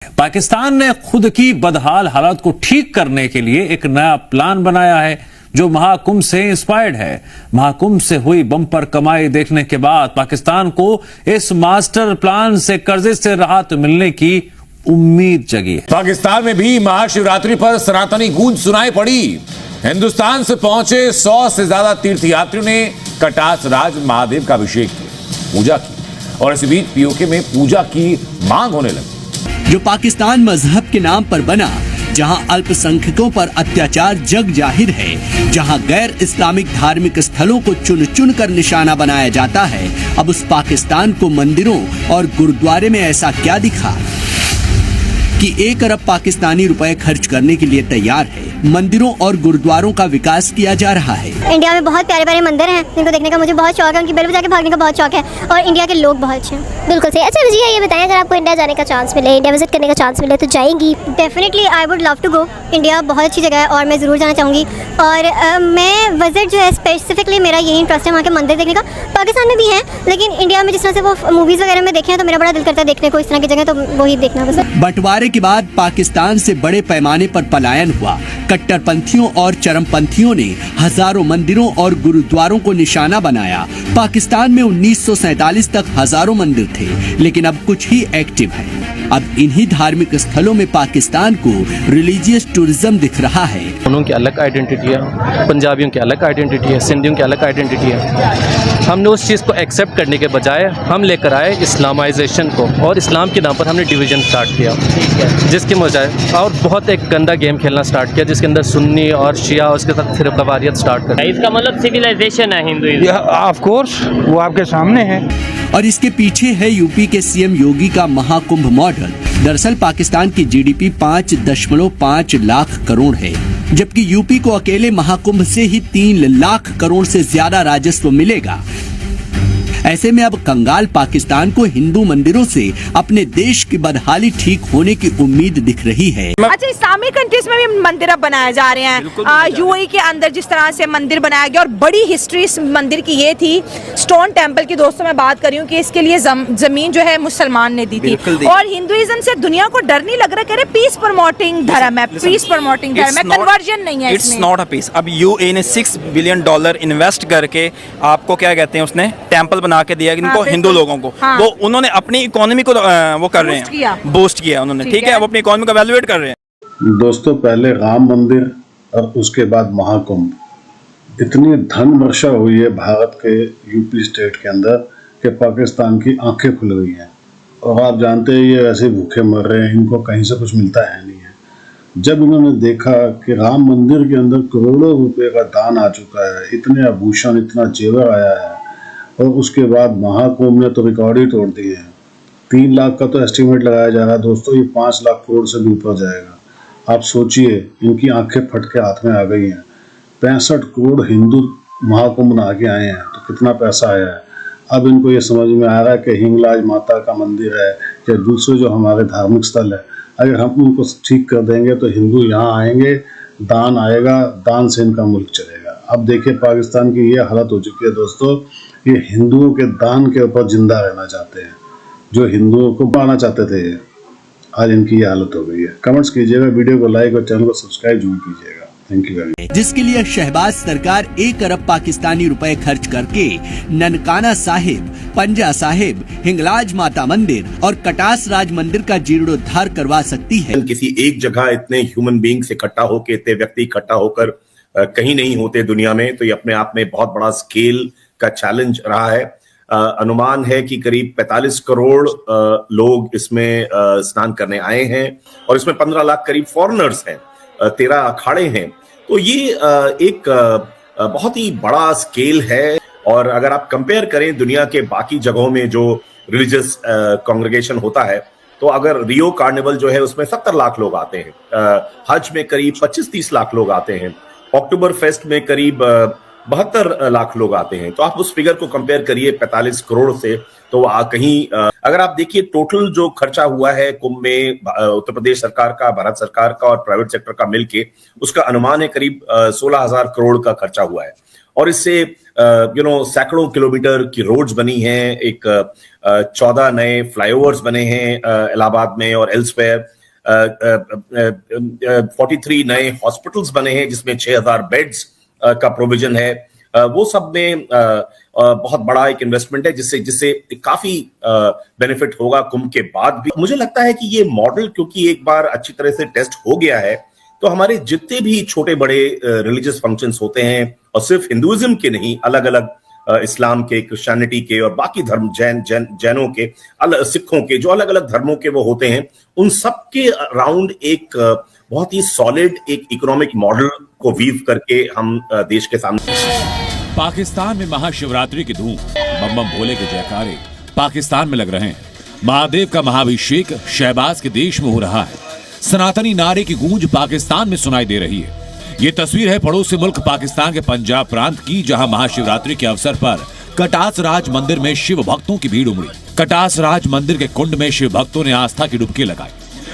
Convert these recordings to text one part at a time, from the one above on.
पाकिस्तान ने खुद की बदहाल हालत को ठीक करने के लिए एक नया प्लान बनाया है जो महाकुंभ से इंस्पायर्ड है। महाकुंभ से हुई बम्पर कमाई देखने के बाद पाकिस्तान को इस मास्टर प्लान से कर्जे से राहत मिलने की उम्मीद जगी है। पाकिस्तान में भी महाशिवरात्रि पर सनातनी गूंज सुनाई पड़ी। हिंदुस्तान से पहुंचे 100 से ज्यादा तीर्थयात्रियों ने कटास राज महादेव का अभिषेक किया, पूजा की और इसी बीच पीओके में पूजा की मांग होने लगी। जो पाकिस्तान मजहब के नाम पर बना, जहां अल्पसंख्यकों पर अत्याचार जग जाहिर है, जहां गैर इस्लामिक धार्मिक स्थलों को चुन चुन कर निशाना बनाया जाता है, अब उस पाकिस्तान को मंदिरों और गुरुद्वारे में ऐसा क्या दिखा कि 1 अरब पाकिस्तानी रुपए खर्च करने के लिए तैयार है। मंदिरों और गुरुद्वारों का विकास किया जा रहा है। इंडिया में बहुत प्यारे प्यारे मंदिर हैं जिनको देखने का मुझे बहुत शौक है, उनकी बेल बजा के भागने का बहुत शौक है और इंडिया के लोग बहुत अच्छे हैं। बिल्कुल सही। अच्छा विजय, ये बताएं, अगर आपको इंडिया जाने का चांस मिले, इंडिया विजिट करने का चांस मिले तो जाएंगी? Definitely I would love to go. India बहुत अच्छी जगह है और मैं ज़रूर जाना चाहूँगी। और मैं विजिट जो है स्पेसिफिकली मेरा यही इंटरेस्ट है वहाँ के मंदिर देखने का। पाकिस्तान में भी है लेकिन इंडिया में जिस तरह से वो मूवीज़ वगैरह में देखे हैं तो मेरा बड़ा दिल करता है देखने को इस तरह की जगह, तो वही देखना पसंद। बंटवारे के बाद पाकिस्तान से बड़े पैमाने पर पलायन हुआ। कट्टरपंथियों और चरमपंथियों ने हजारों मंदिरों और गुरुद्वारों को निशाना बनाया। पाकिस्तान में 1947 तक हजारों मंदिर थे, लेकिन अब कुछ ही एक्टिव हैं। अब इन्हीं धार्मिक स्थलों में पाकिस्तान को रिलीजियस टूरिज्म दिख रहा है। उन्हों की अलग आइडेंटिटी है, पंजाबियों की अलग आइडेंटिटी है, सिंधियों की अलग आइडेंटिटी है। हमने उस चीज़ को एक्सेप्ट करने के बजाय हम लेकर आए इस्लामाइजेशन को, और इस्लाम के नाम पर हमने डिवीजन स्टार्ट किया, जिसके बजाय और बहुत एक गंदा गेम खेलना स्टार्ट किया, जिसके अंदर सुन्नी और शिया, उसके साथ फिरकावारियत स्टार्ट कर। इसका मतलब सिविलाइजेशन है हिंदुइज्म। ऑफ कोर्स वो आपके सामने है। और इसके पीछे है यूपी के सीएम योगी का महाकुंभ मॉडल। दरअसल पाकिस्तान की जीडीपी 5.5 लाख करोड़ है, जबकि यूपी को अकेले महाकुंभ से ही 3 लाख करोड़ से ज्यादा राजस्व मिलेगा। ऐसे में अब कंगाल पाकिस्तान को हिंदू मंदिरों से अपने देश की बदहाली ठीक होने की उम्मीद दिख रही है। अच्छा, इस्लामिक कंट्रीज में भी मंदिर अब बनाए जा रहे हैं। यूएई के अंदर जिस तरह से मंदिर बनाया गया और बड़ी हिस्ट्री इस मंदिर की ये थी, स्टोन टेम्पल की दोस्तों मैं बात कर रही हूँ कि इसके लिए जमीन जो है मुसलमान ने दी थी। और हिंदुइज्म से दुनिया को डर नहीं लग रहा, कह रहे पीस प्रमोटिंग धर्म है, पीस प्रमोटिंग धर्म है, कन्वर्जन नहीं है। It's not a piece. अब यूएई ने $6 बिलियन इन्वेस्ट करके आपको क्या कहते हैं, उसने टेम्पल बना के दिया इनको, हिंदू लोगों को। वो उन्होंने अपनी इकोनॉमी को वो कर रहे हैं, बूस्ट किया उन्होंने, ठीक है। वो अपनी इकोनॉमी को वैल्यूएट कर रहे हैं। दोस्तों, पहले राम मंदिर और उसके बाद महाकुंभ। इतनी धन वर्षा हुई है भारत के यूपी स्टेट के अंदर कि पाकिस्तान की आंखें खुल गई हैं। और आप जानते हैं ये वैसे भूखे मर रहे हैं, इनको कहीं से कुछ मिलता है नहीं है। जब इन्होंने देखा कि राम मंदिर के अंदर करोड़ों रुपए का दान आ चुका है, इतने आभूषण, इतना जेवर आया है, और उसके बाद महाकुंभ ने तो रिकॉर्ड ही तोड़ दिए हैं। 3 लाख का तो एस्टीमेट लगाया जा रहा है दोस्तों, ये 5 लाख करोड़ से भी ऊपर जाएगा। आप सोचिए, इनकी आंखें फट के हाथ में आ गई हैं। 65 करोड़ हिंदू महाकुंभ बना के आए हैं, तो कितना पैसा आया है। अब इनको ये समझ में आ रहा है कि हिंगलाज माता का मंदिर है या दूसरे जो हमारे धार्मिक स्थल है, अगर हम उनको ठीक कर देंगे तो हिंदू यहाँ आएंगे, दान आएगा, दान से इनका मुल्क चलेगा। अब देखिए पाकिस्तान की ये हालत हो चुकी है दोस्तों, ये हिंदुओं के दान के ऊपर जिंदा रहना चाहते हैं। जो हिंदुओं को पाना चाहते थे, आज इनकी ये हालत हो गई है। कमेंट्स कीजिएगा, वीडियो को लाइक और चैनल को सब्सक्राइब जरूर कीजिएगा। Thank you very much. जिसके लिए शहबाज सरकार 1 अरब पाकिस्तानी रुपए खर्च करके ननकाना साहिब, पंजा साहिब, हिंगलाज माता मंदिर और कटास राज मंदिर का जीर्णोद्धार करवा सकती है। किसी एक जगह इतने ह्यूमन बींग्स इकट्ठा होकर, इतने व्यक्ति इकट्ठा होकर कहीं नहीं होते दुनिया में, तो ये अपने आप में बहुत बड़ा स्केल का चैलेंज रहा है। अनुमान है कि करीब 45 करोड़ लोग इसमें स्नान करने आए हैं और इसमें 15 लाख करीब फॉरेनर्स हैं, 13 अखाड़े हैं। तो ये एक बहुत ही बड़ा स्केल है। और अगर आप कंपेयर करें दुनिया के बाकी जगहों में जो रिलीजियस कांग्रेगेशन होता है, तो अगर रियो कार्निवल जो है उसमें 70 लाख लोग आते हैं, हज में करीब 25-30 लाख लोग आते हैं, अक्टूबर फेस्ट में करीब 72 लाख लोग आते हैं। तो आप उस फिगर को कंपेयर करिए 45 करोड़ से, तो कहीं अगर आप देखिए टोटल जो खर्चा हुआ है कुंभ में उत्तर प्रदेश सरकार का, भारत सरकार का और प्राइवेट सेक्टर का मिलके, उसका अनुमान है करीब 16,000 करोड़ का खर्चा हुआ है। और इससे सैकड़ों किलोमीटर की रोड्स बनी हैं, एक 14 नए फ्लाईओवर्स बने हैं इलाहाबाद में और एल्सवेयर, 43 नए हॉस्पिटल्स बने हैं जिसमें 6000 बेड्स का प्रोविजन है। वो सब में बहुत बड़ा एक इन्वेस्टमेंट है जिससे काफी बेनिफिट होगा कुंभ के बाद भी। मुझे लगता है कि ये मॉडल क्योंकि एक बार अच्छी तरह से टेस्ट हो गया है, तो हमारे जितने भी छोटे बड़े रिलीजियस फंक्शंस होते हैं, और सिर्फ हिंदुइज्म के नहीं, अलग अलग इस्लाम के, क्रिश्चियनिटी के और बाकी धर्म, जैनों के, सिखों के, जो अलग अलग धर्मों के वो होते हैं, उन सब के अराउंड एक बहुत ही सॉलिड एक इकोनॉमिक मॉडल को वीव करके हम देश के सामने। पाकिस्तान में महाशिवरात्रि की धूम, बम बम भोले के जयकारे पाकिस्तान में लग रहे हैं। महादेव का महाअभिषेक शहबाज के देश में हो रहा है। सनातनी नारे की गूंज पाकिस्तान में सुनाई दे रही है। ये तस्वीर है पड़ोसी मुल्क पाकिस्तान के पंजाब प्रांत की, जहां महाशिवरात्रि के अवसर पर कटास राज मंदिर में शिव भक्तों की भीड़ उमड़ी। कटास राज मंदिर के कुंड में शिव भक्तों ने आस्था की डुबकी लगाई,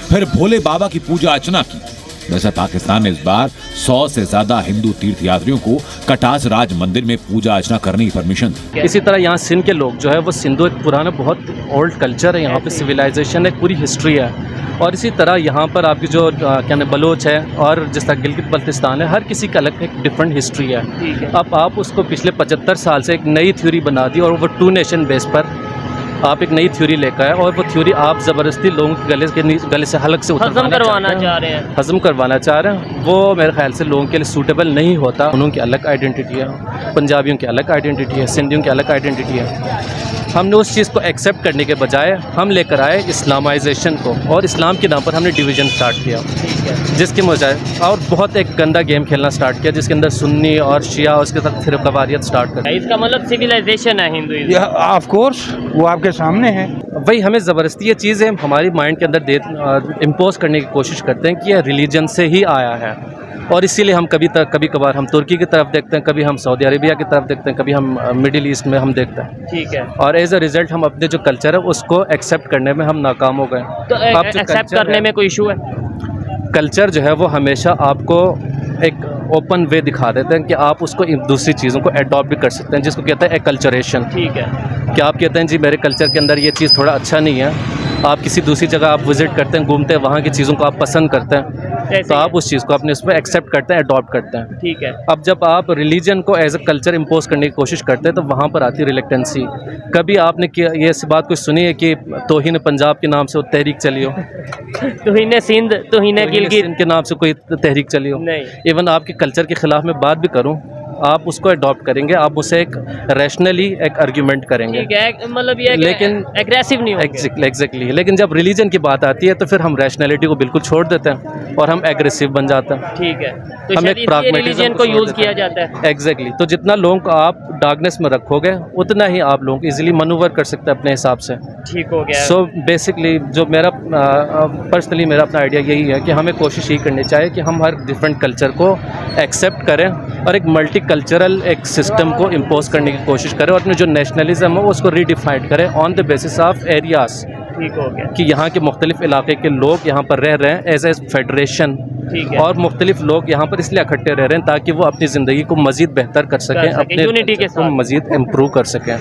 फिर भोले बाबा की पूजा अर्चना की। वैसे पाकिस्तान ने इस बार 100 से ज्यादा हिंदू तीर्थयात्रियों को कटास राज मंदिर में पूजा अर्चना करने की परमिशन दी। इसी तरह यहाँ सिंध के लोग जो है वो सिंधु एक पुराना बहुत ओल्ड कल्चर है, यहाँ पे सिविलाइजेशन है, पूरी हिस्ट्री है। और इसी तरह यहाँ पर आपकी जो क्या नाम बलोच है और जिस तरह गिलगित बल्तिस्तान है, हर किसी का अलग एक डिफरेंट हिस्ट्री है। अब आप उसको पिछले 75 साल से एक नई थ्योरी बना दी और वो 2 नेशन बेस पर आप एक नई थ्योरी लेकर आए, और वो थ्योरी आप ज़बरदस्ती लोगों के गले से हलक से हजम करवाना चाह रहे हैं। हजम करवाना चाह रहे हैं, वो मेरे ख्याल से लोगों के लिए सूटेबल नहीं होता। उन्होंने की अलग आइडेंटिटी है, पंजाबियों की अलग आइडेंटिटी है, सिंधियों की अलग आइडेंटिटी है। हमने उस चीज़ को एक्सेप्ट करने के बजाय हम लेकर आए इस्लामाइजेशन को, और इस्लाम के नाम पर हमने डिवीज़न स्टार्ट किया, जिसके बजाय और बहुत एक गंदा गेम खेलना स्टार्ट किया, जिसके अंदर सुन्नी और शिया और उसके साथ फिरकावारियत स्टार्ट कर। इसका मतलब सिविलाइजेशन है हिंदुइज्म। ऑफ कोर्स वो आपके सामने है। वही हमें ज़बरदस्ती ये चीज़ें हमारी माइंड के अंदर इम्पोज करने की कोशिश करते हैं कि यह रिलीजन से ही आया है, और इसीलिए हम कभी कभार हम तुर्की की तरफ देखते हैं, कभी हम सऊदी अरेबिया की तरफ देखते हैं, कभी हम मिडिल ईस्ट में हम देखते हैं। ठीक है। और एज अ रिजल्ट हम अपने जो कल्चर है उसको एक्सेप्ट करने में हम नाकाम हो गए। तो एक्सेप्ट करने में कोई इशू है? कल्चर जो है वो हमेशा आपको एक ओपन वे दिखा देते हैं कि आप उसको दूसरी चीज़ों को अडॉप्ट भी कर सकते हैं, जिसको कहते हैं एक्कल्चरेशन। ठीक है। कि आप कहते हैं जी मेरे कल्चर के अंदर ये चीज़ थोड़ा अच्छा नहीं है, आप किसी दूसरी जगह आप विजिट करते हैं, घूमते हैं, वहाँ की चीज़ों को आप पसंद करते हैं, तो आप उस चीज़ को अपने उसमें एक्सेप्ट करते हैं, अडॉप्ट करते हैं। ठीक है। अब जब आप रिलीजन को एज अ कल्चर इम्पोज करने की कोशिश करते हैं तो वहाँ पर आती है रिलेक्टेंसी। कभी आपने ये ऐसी बात कोई सुनी है कि तौहीन पंजाब के नाम से वो तहरीक चली हो? तौहीन सिंध, तौहीन गिलगित के नाम से कोई तहरीक चली हो? नहीं। इवन आपके कल्चर के खिलाफ मैं बात भी करूँ, आप उसको अडॉप्ट करेंगे, आप उसे एक रैशनली एक आर्ग्यूमेंट करेंगे। ठीक है, मतलब ये लेकिन एग्रेसिव नहीं होंगे। एग्जैक्टली। लेकिन जब रिलीजन की बात आती है तो फिर हम रैशनैलिटी को बिल्कुल छोड़ देते हैं और हम एग्रेसिव बन जाते हैं। ठीक है। तो हम एक रिलीजन को यूज किया जाता है। एग्जैक्टली। तो जितना लोगों को आप डार्कनेस में रखोगे उतना ही आप लोगों को इजीली मनूवर कर सकते हैं अपने हिसाब से। ठीक हो गया। सो बेसिकली जो मेरा पर्सनली मेरा अपना आइडिया यही है कि हमें कोशिश यही करनी चाहिए कि हम हर डिफरेंट कल्चर को एक्सेप्ट करें और एक मल्टी कल्चरल एक सिस्टम को इम्पोज करने की कोशिश करें, और अपने जो नेशनलिज्म है वो उसको रीडिफाइंड करें on the basis of areas. ठीक हो गया। कि यहाँ के मुख्तलिफ इलाके के लोग यहाँ पर रह रहे हैं एज ए फेडरेशन। ठीक है। और मुख्तलिफ लोग यहाँ पर इसलिए इकट्ठे रह रहे हैं ताकि वो अपनी ज़िंदगी को मज़ीद बेहतर कर सकें, अपने यूनिटी के साथ मज़ीद इम्प्रूव कर सकें।